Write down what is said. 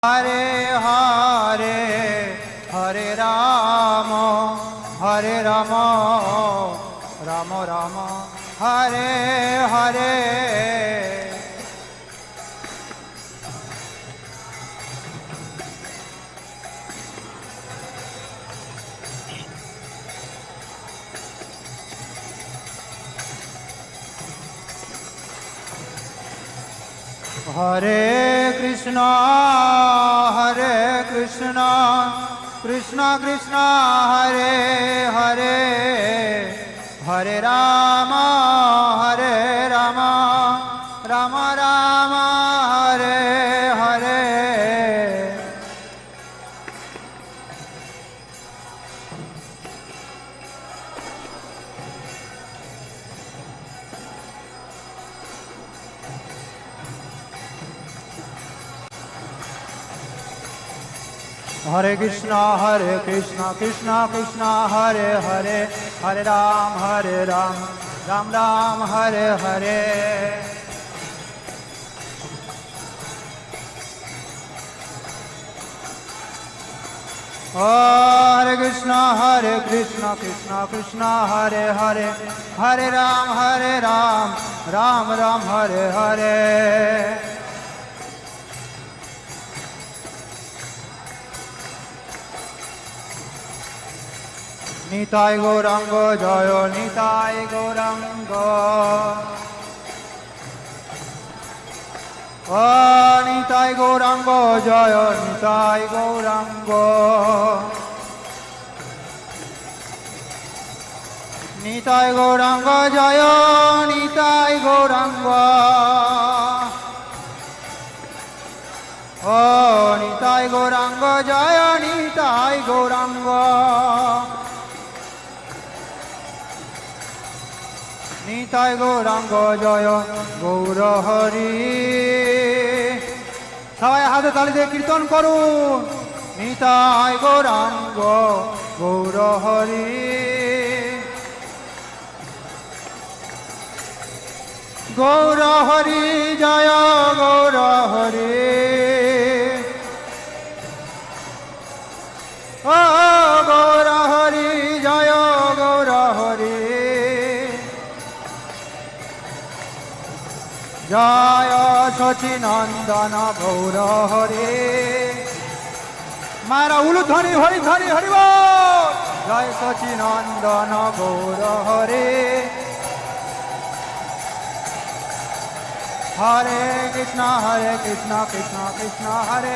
Hare Hare Hare Rama Hare Rama Rama Rama Hare Hare Hare Krishna Krishna Krishna Hare Hare Hare Rama Rama Rama Hare Hare Hare Krishna Krishna Krishna Hare Hare Hare Ram Ram Ram Hare Hare Hare Krishna Krishna Hare Hare Hare Ram Ram Ram Hare Hare Nitai Gauranga Jaya Nitai Gauranga Nitai Gauranga Jaya Nitai Gauranga Nitai Gauranga Jaya Nitai Gauranga Nitai Gauranga Jaya Nitai Gauranga Nitai Gauranga Jaya Gaura Hari সবাই হাতে তালি দিয়ে কীর্তন করুন নিতাই গৌরাঙ্গ গৌর হরি গৌর হরি জয় গৌর হরি ও গৌর হরি জয় গৌর হরি জয় সচিনন্দন গৌর হরে মারা উলুধ্বনি হরি ধ্বনি হরিব জয় সচিনন্দন গৌর হরে হরে কৃষ্ণ কৃষ্ণ কৃষ্ণ হরে